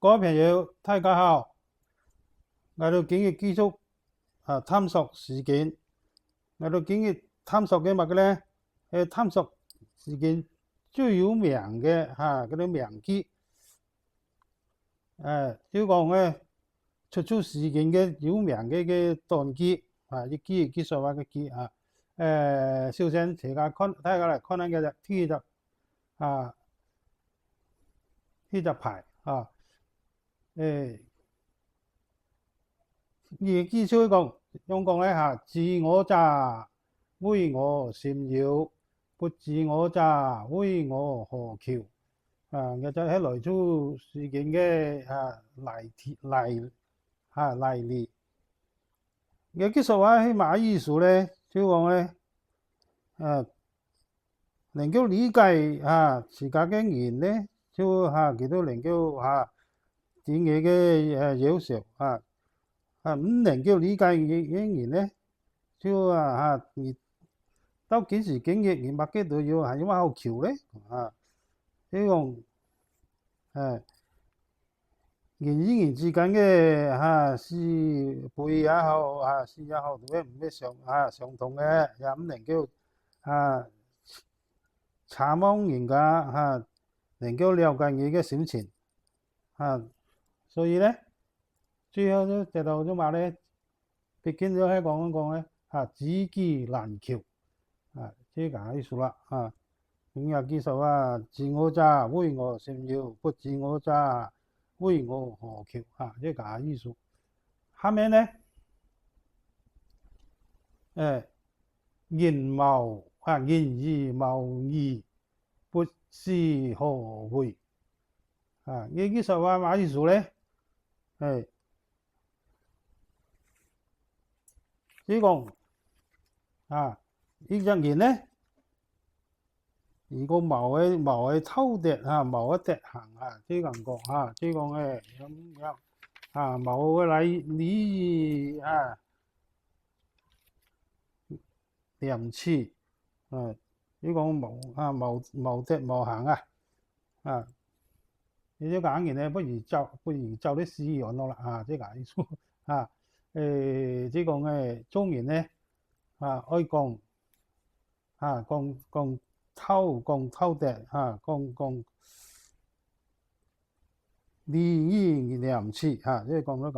各位朋友，大家好！我哋今日繼續探索事件。我哋今日探索嘅乜嘅咧？探索事件最有名嘅嗰啲名句。就講咧，出事件嘅有名嘅段句一句說話嘅句首先大家嚟看下嘅第一隻牌而句就講咧自我詐為我閃耀，不自我詐為我何求。我就係來自事件嘅來歷。嘅句說話係乜意思咧？就講咧能夠理解自家嘅人咧，就佢都能夠自己嘅優秀唔能夠理解嘅人咧，就而到幾時經歷而乜嘅都要因為好求咧即係講人與人之間嘅是輩也好事也好，都係唔係相同嘅，也唔能夠查望人家能夠了解你嘅心情所以咧最後就直到咗話咧，畢竟都係講咧知己難求即係咁意思啦咁又記住自我詐為我閃耀，不自我詐為我何求即係咁意思。下面咧人以貌異，不知何為呢句說話乜意思咧？即係講呢隻人咧，如果某嘅偷趯某嘅德行即係咁講即係講咁樣某嘅禮儀廉恥即係講無德無行你啲講人咧，不如照啲史樣落啦即係咁意思即係講做人咧愛講偷趯講禮義廉恥即係講咗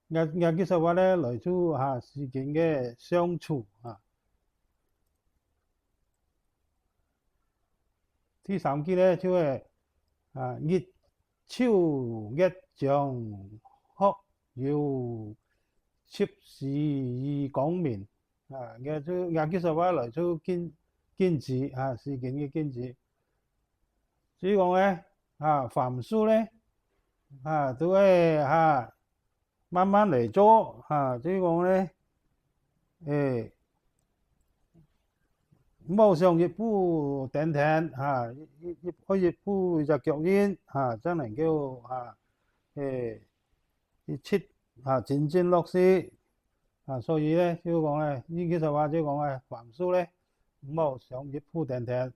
咁樣句說話咧，來自事件嘅相處第三句咧就係日秋月將學有切事而講明句說話來自堅持事件嘅堅持。所以講咧凡事咧都係慢慢嚟做即係講咧冇上一步登天一步就腳印真能夠真正落實所以咧就講咧呢句說話即係講咧凡事咧冇上一步登天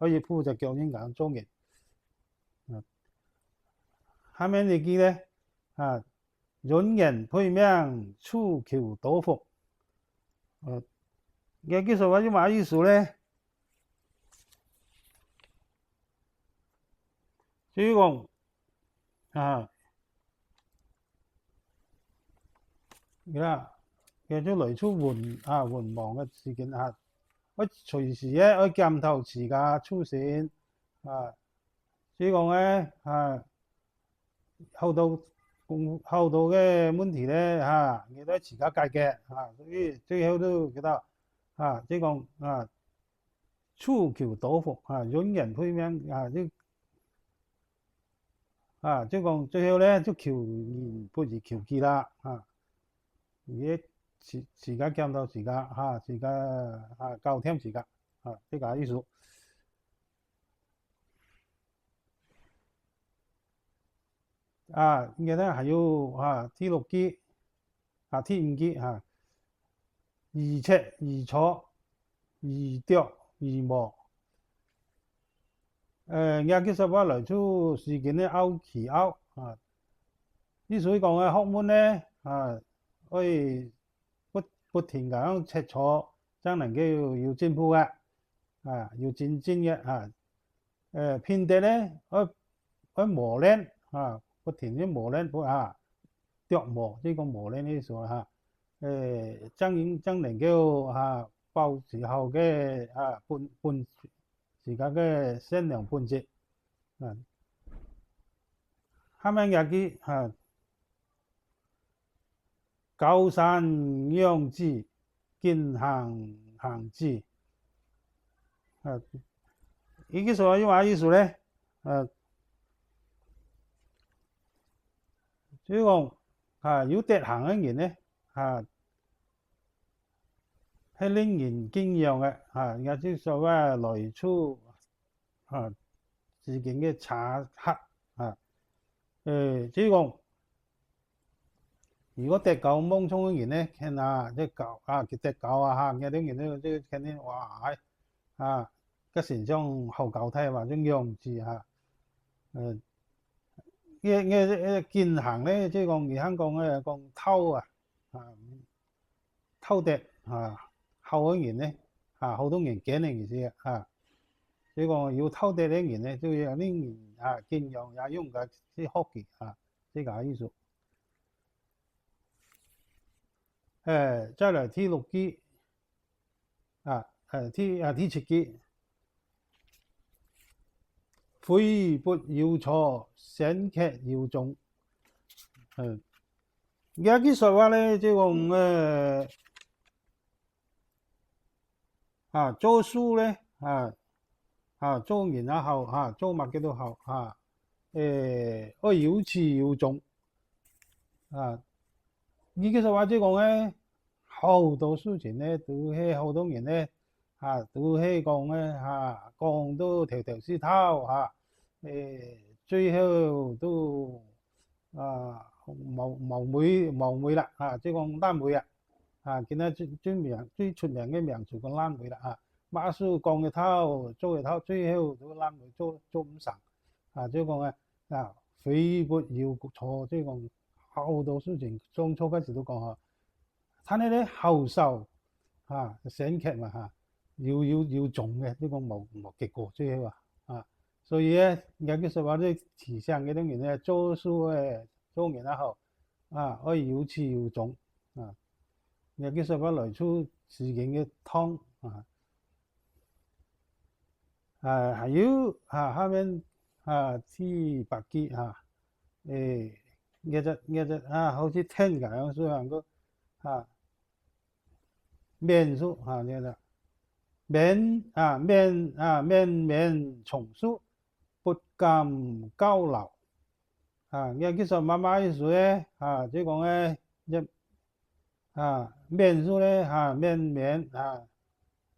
一步就腳印咁做嘅。下面呢句咧人言配名，處求多福句說話就乜意思咧？即係講叫做類似緩忙嘅事件我隨時咧我檢討自家處境即係講咧好多嘅問題咧你都自家解決所以最後都覺得即係講處求多福人言配名即係講最後咧就求人不如求己啦而自家檢討自家自家搞掂自家即係咁意思。應該咧還有第六句第五句宜尺宜錯宜琢宜磨也其實話來自事件嘅拗其拗啊，之所以講嘅學問咧可以不停咁樣切磋，真能夠要進步嘅要精進嘅偏啲咧去磨練不停啲磨練琢磨呢個磨練呢數真能夠報時候嘅半時間嘅善良半截下面有句高山仰止，見行止呢句說話意思咧即係講有德行嘅人咧係令人敬仰嘅也就是所謂來處自己嘅查核即係講如果德高望重嘅人咧，見即高佢德高有啲人咧即見啲哇個成長好高態或者樣子見行咧，即係講而香港嘅講偷德後嘅人咧好多人見嘅意思即係講要偷德嘅人咧，都要啲人敬仰也用嘅啲學嘅呢個意思。再來第六句第七句，悔不要錯，先劇要中。有句說話咧，即係講做事咧做人也好做乜嘅都好要始要終呢句說話即係講咧，好多事情咧都係好多人咧都係講咧講到頭頭是頭最後都冇尾啦即係講爛尾見到最出名嘅名詞講爛尾啦乜事講嘅頭做嘅頭，最後都爛尾做唔成即係講悔不要錯，即係講好多事情當初嗰時都講但係咧後受選劇嘛要中嘅，呢個冇結果最後所以咧有句說話咧，提倡嘅啲人咧做事做人也好可以要始要終有句說話來出事件嘅湯還有下面第八句其實好似天咁樣所以個面數呢個面從書，不敢交流有句說話乜意思咧即係講咧面數咧面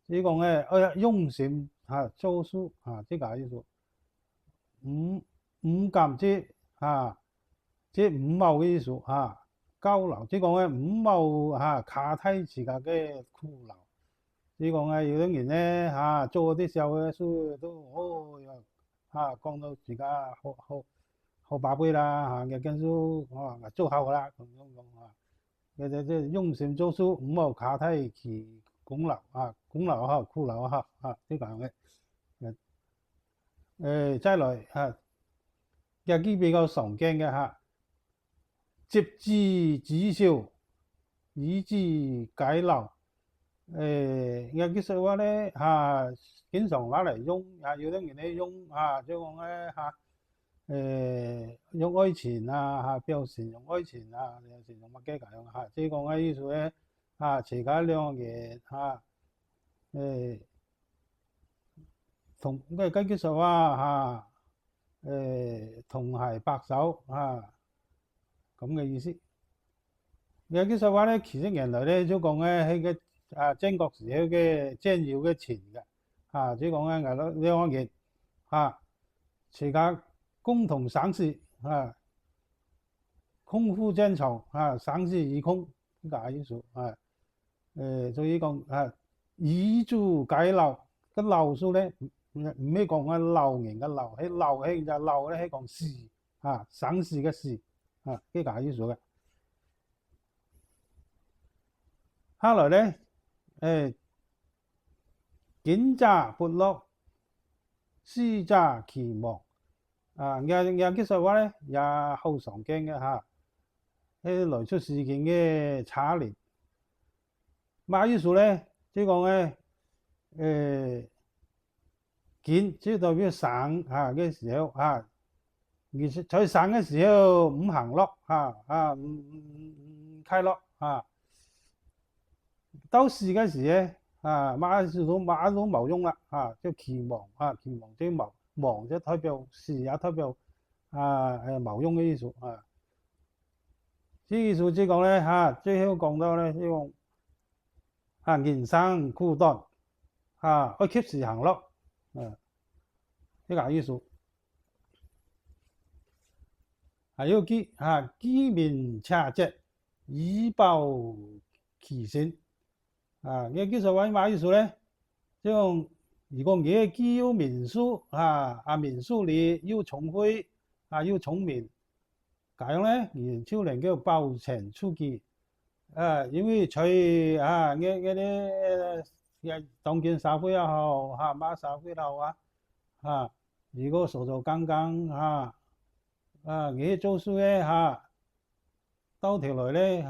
即係講咧用心做事即個意思唔敢即唔冇嘅意思交流即係講咧唔冇卡低自己嘅苦惱即係講有啲人咧做啲小嘅事都講到自己好寶貝啦有件事做好啦咁樣講即係用心做事唔好卡低其功勞功勞也好苦勞也好呢個樣嘅再來有啲比較常見嘅接之止笑，以之解流有句說話咧經常攞嚟用有啲人咧用即係講咧用愛情表示用愛情有時用乜嘅咁樣即係講意思咧自家兩個人同嗰句說話同係白首咁嘅意思有句說話咧其實原來咧就講咧喺個戰國時候嘅戰友嘅情嘅即係講咧兩個人自家共同生死空負戰場生死與共呢個意思所以講以之解流個流數咧唔係講啊流年嘅流，係流係就流咧係講時啊，省市嘅市啊，呢個意思嘅。後來咧，見者不樂，視者期望啊，其實話咧也好常見嘅嚇，係來出事件嘅差別。乜意思咧？即係講咧，見即係代表省嚇嘅時候嚇，而在省嘅時候唔行樂嚇唔開樂嚇。到市嘅時咧乜都冇用啦即係期望期望即係望即係代表市也代表冇用嘅意思意思即係講咧最後講到咧即係講人生苦短要及時行樂呢個意思。還有機敏恰捷，以報其身你其實話乜意思咧？即係如果你既有文書文書你又聰慧又聰明，咁樣咧，你就能夠報請出去因為在當今社會也好乜社會也好如果傻傻更更你做事咧到頭來咧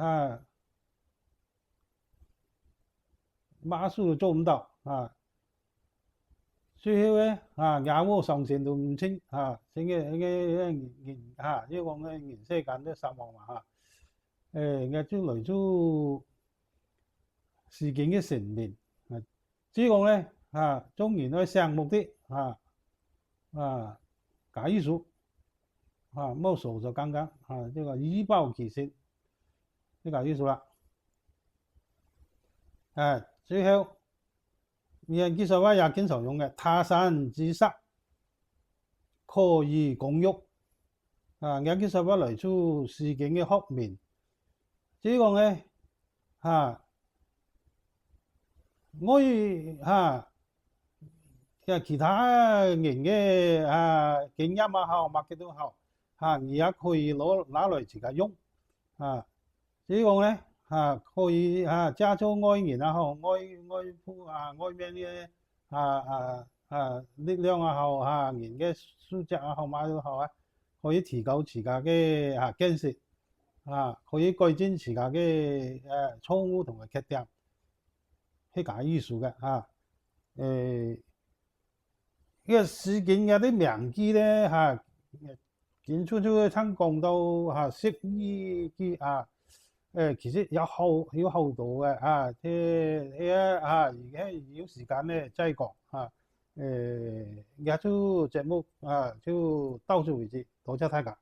乜事都做唔到最後咧業務上線都唔清整個人因為講咧人世間都失望嘛我就來自事件嘅成面即係講咧中原嘅項目的假意思冇傻就更更即係話以報其身呢個意思啦最後其實話也經常用嘅他山之石可以攻玉其實話來自事件嘅學名即係講咧我其他人嘅經驗也好乜嘅都好你也可以拿來自己用即係講咧可以借助外人也好外面嘅力量也好人嘅素質也好乜都好可以提高自己嘅見識可以改進自己嘅錯誤同埋缺點係咁意思嘅呢個事件嘅啲名句咧見出聽講到識意記其實有好多嘅而家有時間咧再講就節目就到此為止，多謝大家。